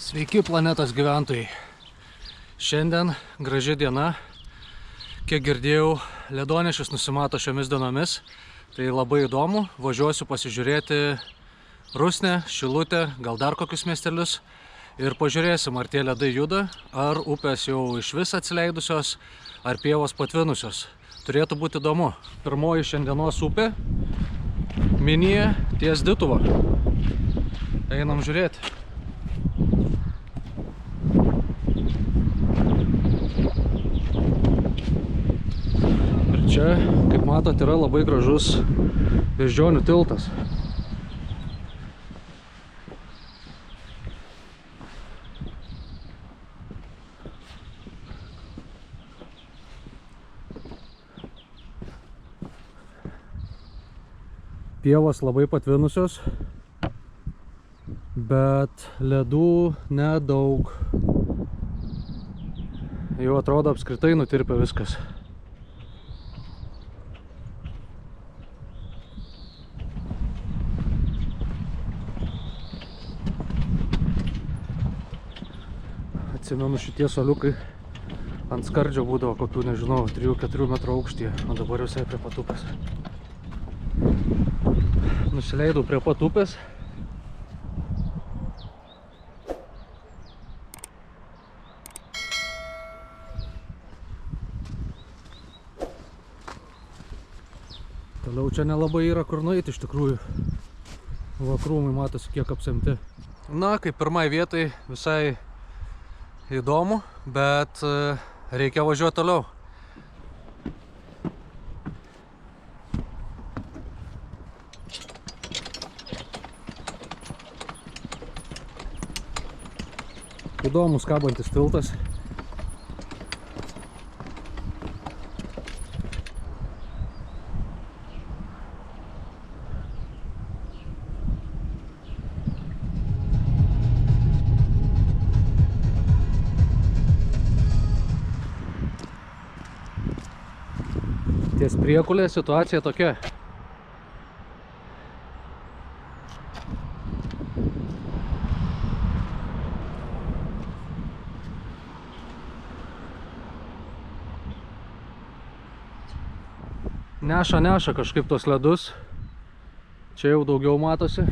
Sveiki planetos gyventojai. Šiandien graži diena. Kiek girdėjau, ledonešis nusimato šiomis dienomis. Tai labai įdomu. Važiuosiu pasižiūrėti Rusnę, Šilutę, gal dar kokius miestelius. Ir pažiūrėsim, ar tie ledai juda, ar upės jau iš vis atsileidusios, ar pievos patvinusios. Turėtų būti įdomu. Pirmoji šiandienos upė Minija ties Dituva. Einam žiūrėti. Ir čia, kaip matot, yra labai gražus beždžionių tiltas. Pievos labai patvinusios, bet ledų nedaug. Jau atrodo apskritai nutirpia viskas. Atsimenu, šitie suoliukai ant skardžio būdavo kokių, nežinau, 3-4 metrų aukštyje, o dabar visai prie pat upės. Nusileidau prie pat upės. Toliau čia nelabai yra kur nueiti iš tikrųjų. Vakrūmai matosi kiek apsemti. Na, kaip pirmai vietai visai įdomu, bet reikia važiuoti toliau. Įdomus kabantis tiltas. Ties Priekulė situacija tokia. Neša kažkaip tos ledus. Čia jau daugiau matosi.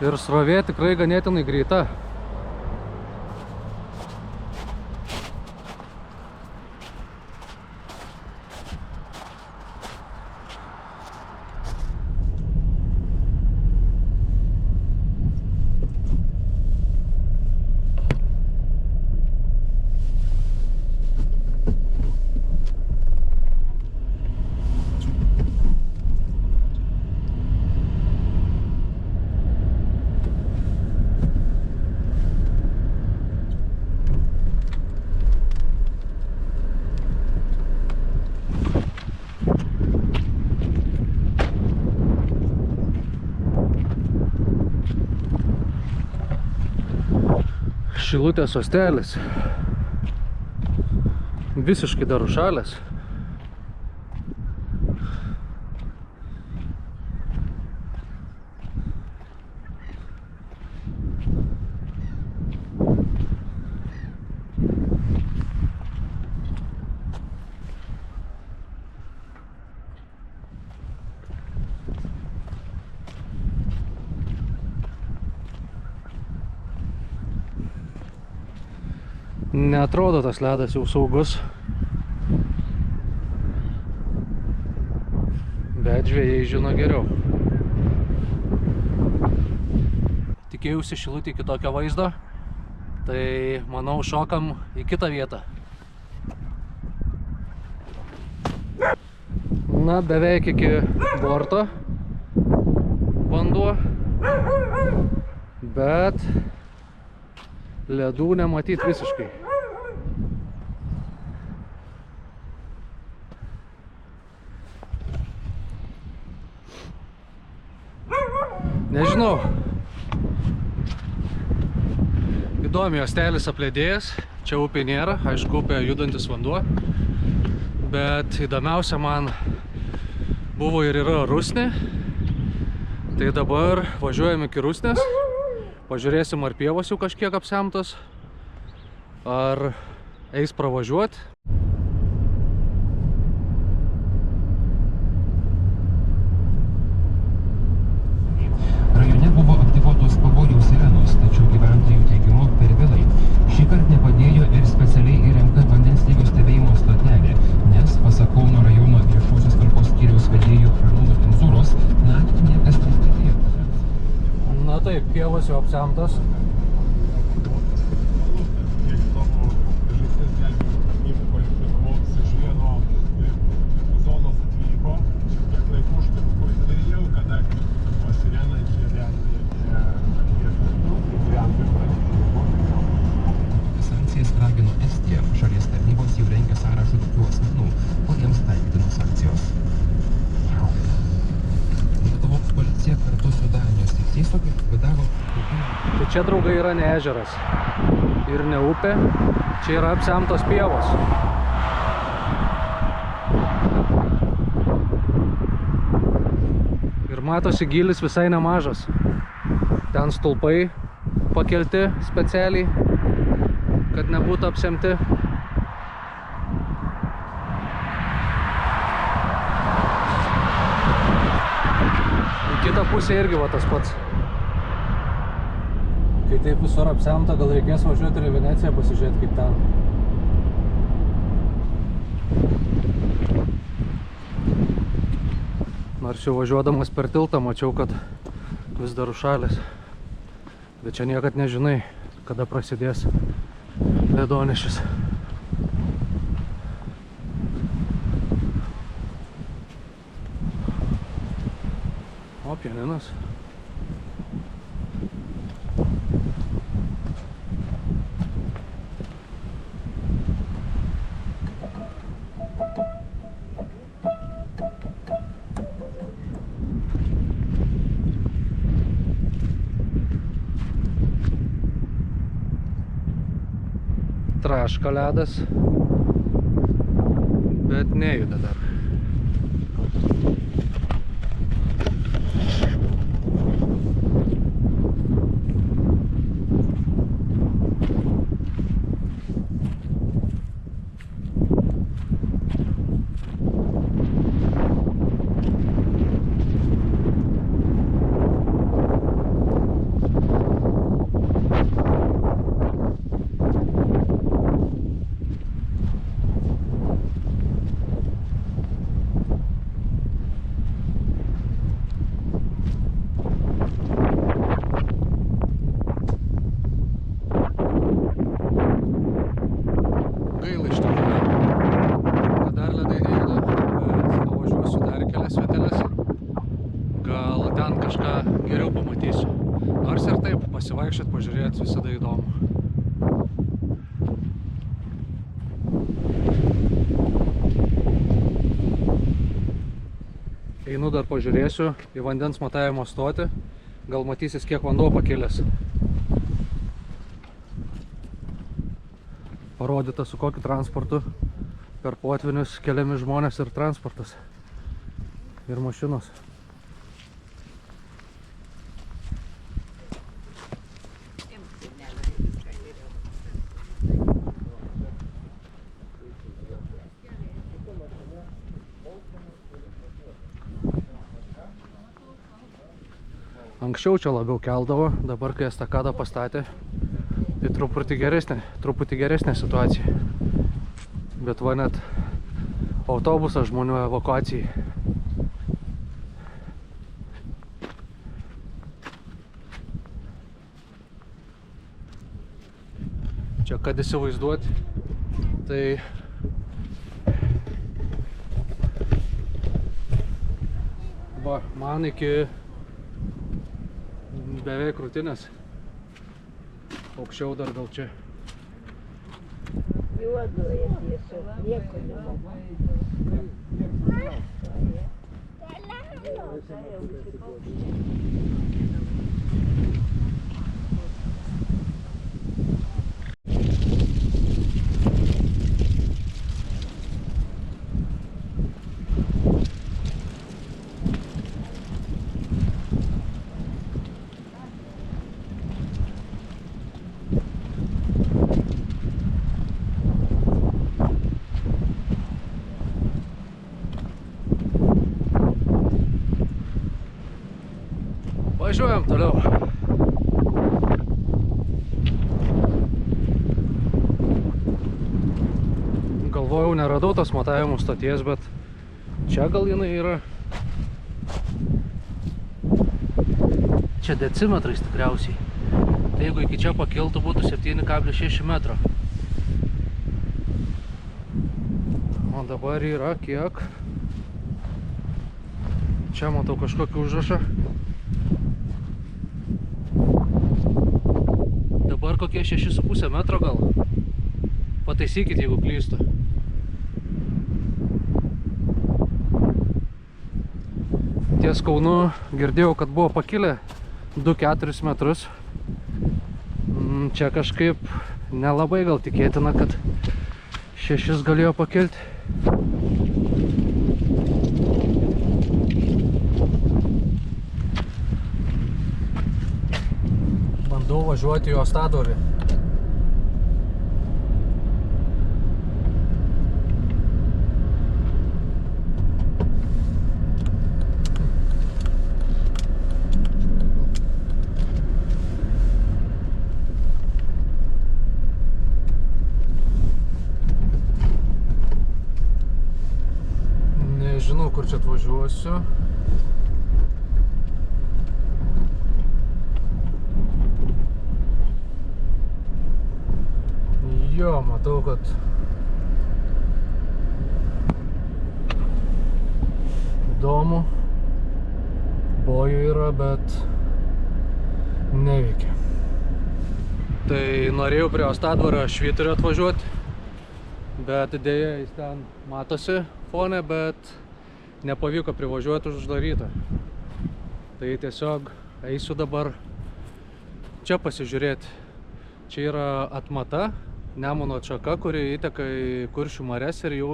Ir srovė tikrai ganėtinai greita. Šilutės uostelis. Visiškai dar užšalęs. Neatrodo tas ledas jau saugus, bet žvejai žino geriau. Tikėjausi Šilutėje kitokio vaizdo, tai manau šokam į kitą vietą. Na, beveik iki borto vanduo, bet ledų nematyti visiškai. Nežinau. Įdomi uostelis apledėjęs. Čia upė nėra, aišku, upė judantis vanduo, bet įdomiausia man buvo ir yra Rusnė. Tai dabar važiuojame iki Rusnės, pažiūrėsim, ar pievos jau kažkiek apsemtos, ar eis pravažiuoti. Rajone buvo aktyvuotos pavojaus sirenos, tačiau gyventojų teigimu per vėlai. Šįkart nepadėjo ir specialiai įrengta vandens lygio stebėjimo stotelė, nes pasak Kauno rajono viešosios tvarkos skyriaus vedėjo Ramūno Inzūros, naktį niekas nestebėjo. Na taip, pievos jau apsemtos. Sankcijas ragino Estija. Šalies tarnybos jau rengia sąrašą tokių asmenų, kuriems taikytinos sankcijos. Lietuvos policija kartu su Danijos teisėsauga likvidavo. Tai čia, draugai, yra ne ežeras ir ne upė, čia yra apsemtos pievos. Ir matosi, gylis visai nemažas. Ten stulpai pakelti specialiai, kad nebūtų apsemti. Į kitą pusę irgi va tas pats. Kai taip visur apsemta, gal reikės važiuoti ir į Veneciją pasižiūrėti kaip ten. Nors jau važiuodamas per tiltą mačiau, kad vis dar užšalęs. Bet čia niekad nežinai, kada prasidės ledonešis. O, pianinas. Traška ledas, bet nejuda dar. Pasivaikščiot, pažiūrėti, visada įdomu. Einu dar pažiūrėsiu į vandens matavimo stotį, gal matysis, kiek vanduo pakilęs. Parodyta, su kokiu transportu per potvinius keliami žmonės ir transportas ir mašinos. Anksčiau čia labiau keldavo, dabar kai estakadą pastatė, tai truputį geresnė situacija. Bet va net autobusas žmonių evakuacijai. Čia kad įsivaizduoti, tai va, man iki beveik krūtinės, aukščiau dar gal čia. Juodoje tiesiog, nieko nemoku. Važiuojam toliau. Galvojau, neradau tos matavimų stoties, bet čia gal jinai yra. Čia decimetrais tikriausiai. Tai jeigu iki čia pakiltų, būtų 7,6 metro. O dabar yra kiek? Čia matau kažkokį užrašą. Dabar kokie 6,5 metro gal. Pataisykit, jeigu klystu. Ties Kaunu girdėjau, kad buvo pakilę 2-4 metrus. Čia kažkaip nelabai gal tikėtina, kad 6 galėjo pakilti. Bandau važiuoti į Uostadvarį. Nežinau, kur čia atvažiuosiu. Jo, matau, kad įdomu. Bojų yra, bet neveikia. Tai norėjau prie Uostadvario Švyturio atvažiuoti, bet dėja jis ten matosi fone, bet nepavyko privažiuoti, uždaryta. Tai tiesiog eisiu dabar čia pasižiūrėti. Čia yra atmata, Nemuno atšaka, kuri įteka į Kuršių marias ir jau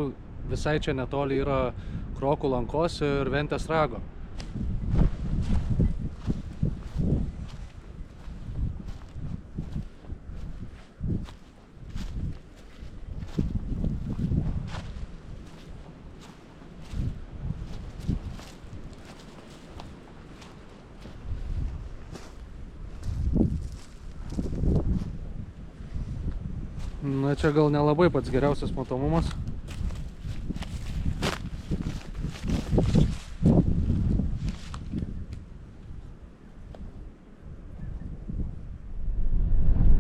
visai čia netoli yra Krokų lankos ir Ventės rago. Na, čia gal nelabai pats geriausias matomumas.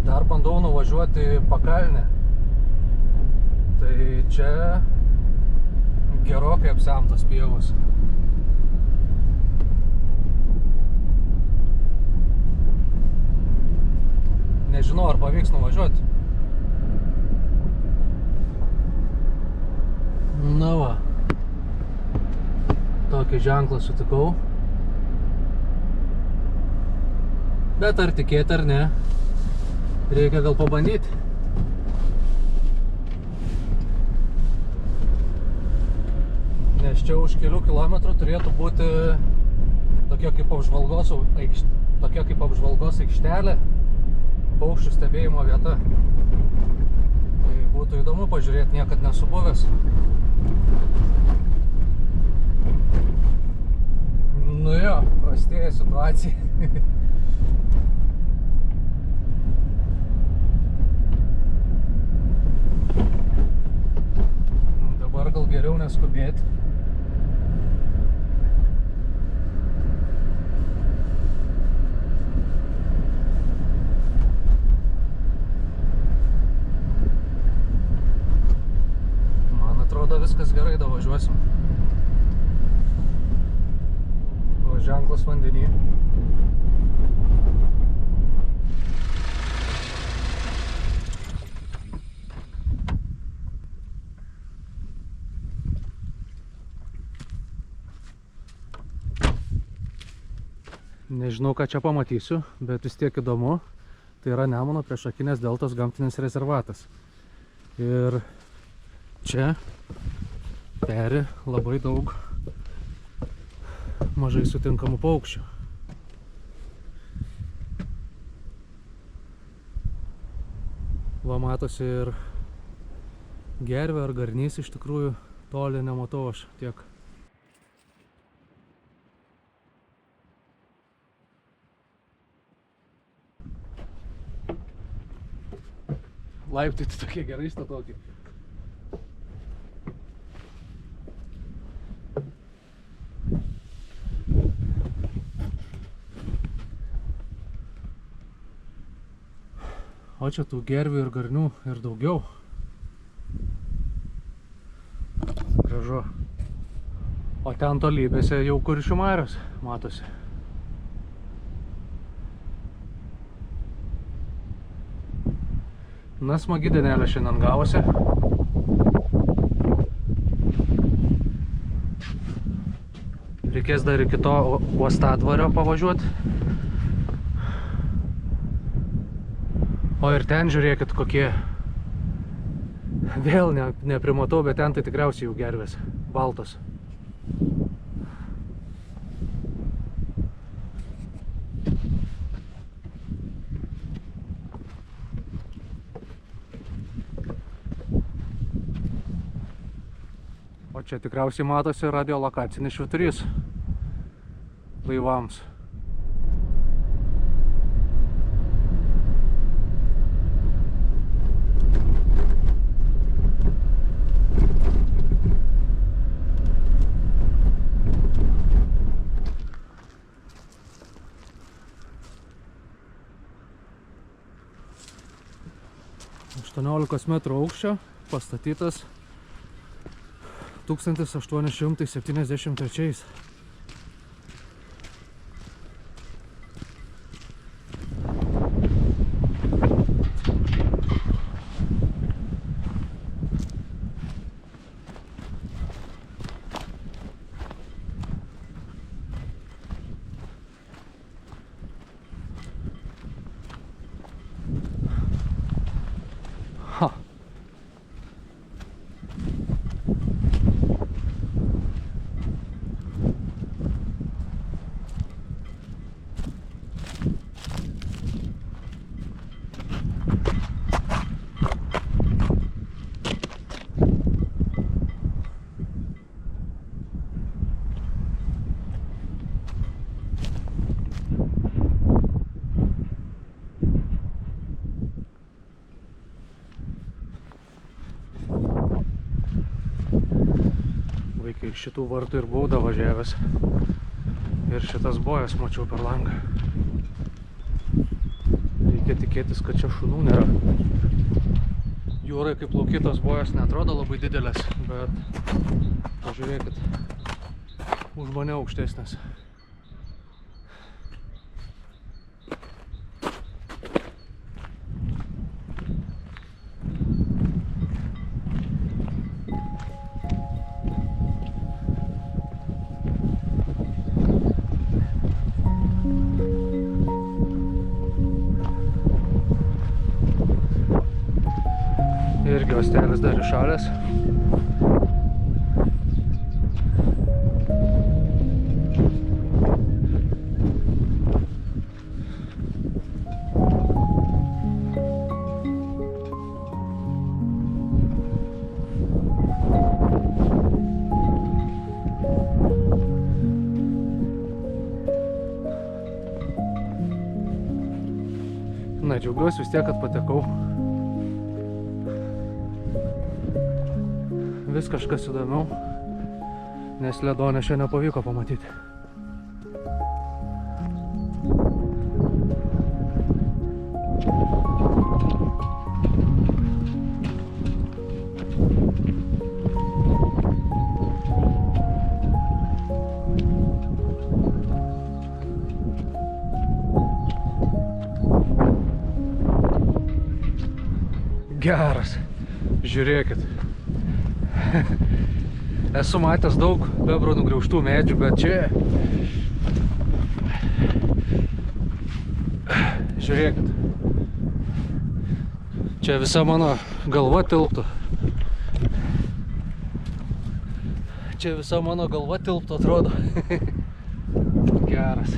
Dar bandau nuvažiuoti pakalnę. Tai čia gerokai apsemtos pievos. Nežinau, ar pavyks nuvažiuoti. Na va, tokį ženklą sutikau. Bet ar tikėti ar ne, reikia gal pabandyti. Nes čia už kelių kilometrų turėtų būti tokia kaip apžvalgos aikštelė, paukščių stebėjimo vieta. Tai būtų įdomu pažiūrėti, niekad nesu buvęs. Nu jo, prastėja situacija. Dabar gal geriau neskubėti. Man atrodo, viskas gerai, davažiuosim. O ženklas vandenį. Nežinau, ką čia pamatysiu, bet vis tiek įdomu. Tai yra Nemuno priešakinės deltos gamtinis rezervatas. Ir čia peri labai daug mažai sutinkamų paukščių. Va matosi ir gervė ar garnys, iš tikrųjų toli nematau aš tiek. Laiptai tai tokie gerai statoki. O čia tų gervių ir garnių ir daugiau. Gražu. O ten tolybėse jau Kuršių marios matosi. Na, smagi dienelė šiandien gavosi. Reikės dar iki to uostadvario pavažiuoti. O ir ten žiūrėkit kokie. Vėl neprimatau, bet ten tai tikriausiai jau gervės. Baltos. O čia tikriausiai matosi radiolokacinis švyturys laivams. Metrų aukščio, pastatytas 1873. Ha. Vaikai iš šitų vartų ir buvau davažiavęs. Ir šitas bojas mačiau per langą. Reikia tikėtis, kad čia šunų nėra. Jūrai kaip plaukytos bojas neatrodo labai didelės, bet pažiūrėkit, už mane aukštesnės. Irgi uostelis dar įšalęs. Na, džiaugiuosi vis tiek, kad patekau. Vis kažkas įdomiau, nes ledonės čia nepavyko pamatyti. Geras, žiūrėkit. Esu matęs daug bebro nugriaužtų medžių, bet čia... Žiūrėkit. Čia visa mano galva tilptų. Čia visa mano galva tilptų, atrodo. Geras.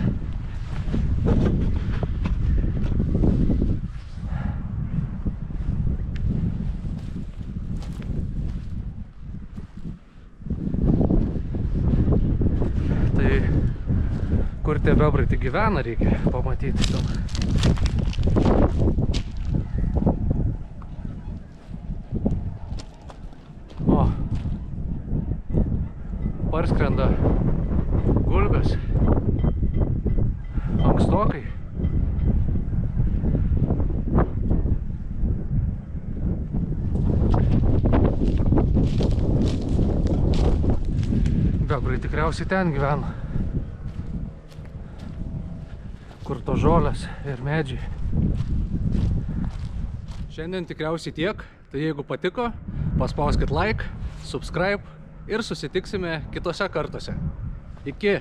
tie bebrai tik gyvena, reikia pamatyti ten. O, parskrenda gulbės. Ankstokai. Bebrai tikriausiai ten gyvena, kur to žolės ir medžiai. Šiandien tikriausiai tiek, tai jeigu patiko, paspauskit like, subscribe ir susitiksime kitose kartuose. Iki!